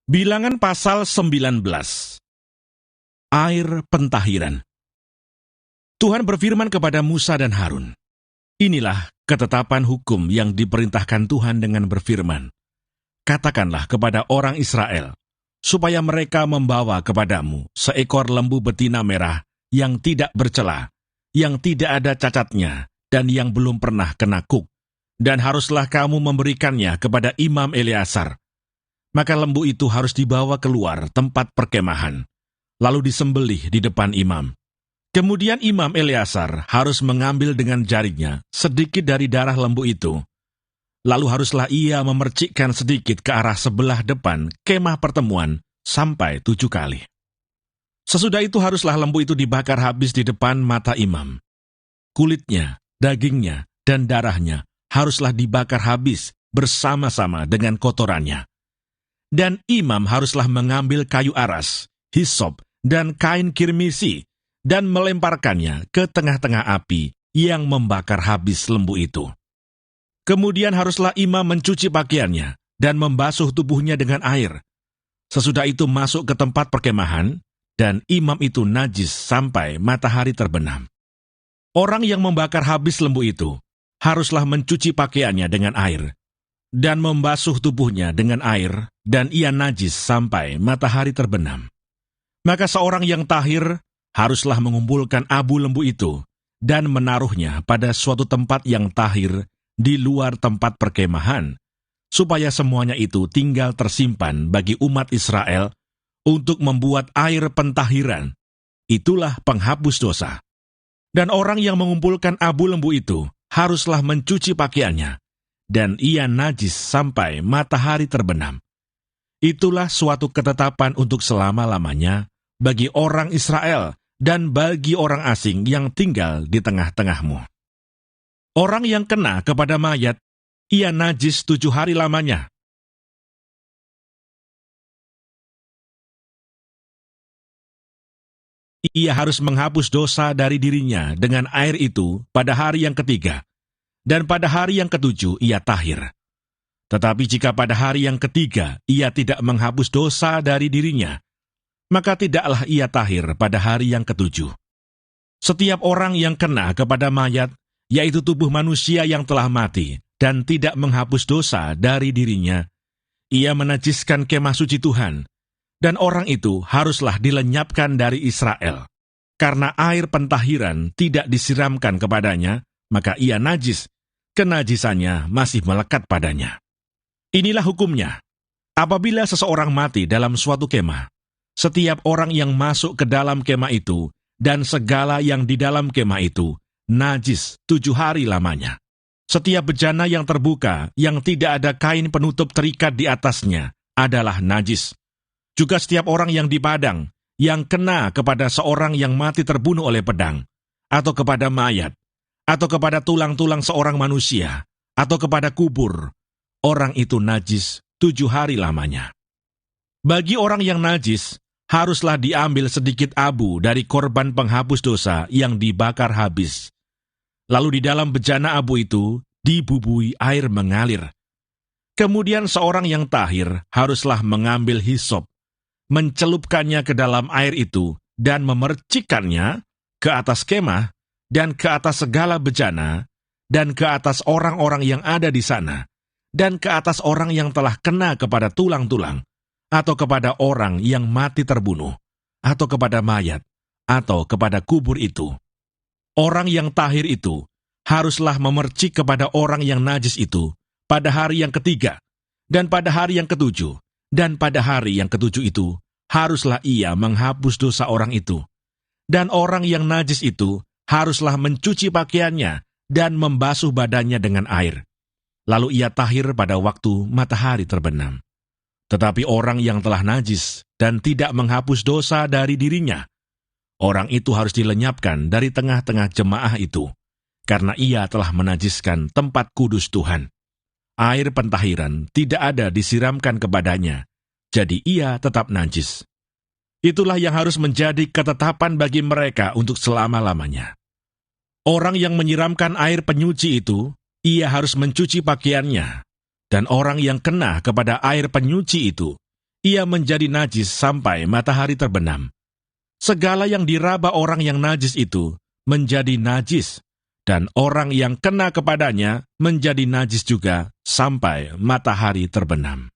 Bilangan pasal 19. Air pentahiran. Tuhan berfirman kepada Musa dan Harun, "Inilah ketetapan hukum yang diperintahkan Tuhan dengan berfirman. Katakanlah kepada orang Israel, supaya mereka membawa kepadamu seekor lembu betina merah yang tidak bercela, yang tidak ada cacatnya, dan yang belum pernah kena kuk. Dan haruslah kamu memberikannya kepada Imam Eleazar. Maka lembu itu harus dibawa keluar tempat perkemahan, lalu disembelih di depan imam. Kemudian Imam Eleazar harus mengambil dengan jarinya sedikit dari darah lembu itu. Lalu haruslah ia memercikkan sedikit ke arah sebelah depan kemah pertemuan sampai 7 kali. Sesudah itu haruslah lembu itu dibakar habis di depan mata imam. Kulitnya, dagingnya, dan darahnya haruslah dibakar habis bersama-sama dengan kotorannya. Dan imam haruslah mengambil kayu aras, hisop, dan kain kirmisi, dan melemparkannya ke tengah-tengah api yang membakar habis lembu itu. Kemudian haruslah imam mencuci pakaiannya, dan membasuh tubuhnya dengan air. Sesudah itu masuk ke tempat perkemahan, dan imam itu najis sampai matahari terbenam. Orang yang membakar habis lembu itu, haruslah mencuci pakaiannya dengan air, dan membasuh tubuhnya dengan air, dan ia najis sampai matahari terbenam. Maka seorang yang tahir haruslah mengumpulkan abu lembu itu, dan menaruhnya pada suatu tempat yang tahir di luar tempat perkemahan, supaya semuanya itu tinggal tersimpan bagi umat Israel untuk membuat air pentahiran. Itulah penghapus dosa. Dan orang yang mengumpulkan abu lembu itu haruslah mencuci pakaiannya, dan ia najis sampai matahari terbenam. Itulah suatu ketetapan untuk selama-lamanya bagi orang Israel dan bagi orang asing yang tinggal di tengah-tengahmu. Orang yang kena kepada mayat, ia najis 7 hari lamanya. Ia harus menghapus dosa dari dirinya dengan air itu pada hari yang ketiga, dan pada hari yang ketujuh ia tahir. Tetapi jika pada hari yang ketiga ia tidak menghapus dosa dari dirinya, maka tidaklah ia tahir pada hari yang ketujuh. Setiap orang yang kena kepada mayat, yaitu tubuh manusia yang telah mati, dan tidak menghapus dosa dari dirinya, ia menajiskan kemah suci Tuhan, dan orang itu haruslah dilenyapkan dari Israel. Karena air pentahiran tidak disiramkan kepadanya, maka ia najis, kenajisannya masih melekat padanya. Inilah hukumnya. Apabila seseorang mati dalam suatu kemah, setiap orang yang masuk ke dalam kemah itu, dan segala yang di dalam kemah itu, najis 7 hari lamanya. Setiap bejana yang terbuka, yang tidak ada kain penutup terikat di atasnya, adalah najis. Juga setiap orang yang di padang, yang kena kepada seorang yang mati terbunuh oleh pedang, atau kepada mayat, atau kepada tulang-tulang seorang manusia, atau kepada kubur, orang itu najis 7 hari lamanya. Bagi orang yang najis, haruslah diambil sedikit abu dari korban penghapus dosa yang dibakar habis. Lalu di dalam bejana abu itu dibubui air mengalir. Kemudian seorang yang tahir haruslah mengambil hisop, mencelupkannya ke dalam air itu, dan memercikkannya ke atas kemah, dan ke atas segala bejana, dan ke atas orang-orang yang ada di sana, dan ke atas orang yang telah kena kepada tulang-tulang, atau kepada orang yang mati terbunuh, atau kepada mayat, atau kepada kubur itu. Orang yang tahir itu haruslah memercik kepada orang yang najis itu pada hari yang ketiga, dan pada hari yang ketujuh, dan pada hari yang ketujuh itu haruslah ia menghapus dosa orang itu. Dan orang yang najis itu haruslah mencuci pakaiannya dan membasuh badannya dengan air. Lalu ia tahir pada waktu matahari terbenam. Tetapi orang yang telah najis dan tidak menghapus dosa dari dirinya, orang itu harus dilenyapkan dari tengah-tengah jemaah itu, karena ia telah menajiskan tempat kudus Tuhan. Air pentahiran tidak ada disiramkan kepadanya, jadi ia tetap najis. Itulah yang harus menjadi ketetapan bagi mereka untuk selama-lamanya. Orang yang menyiramkan air penyuci itu, ia harus mencuci pakaiannya, dan orang yang kena kepada air penyuci itu, ia menjadi najis sampai matahari terbenam. Segala yang diraba orang yang najis itu menjadi najis, dan orang yang kena kepadanya menjadi najis juga sampai matahari terbenam.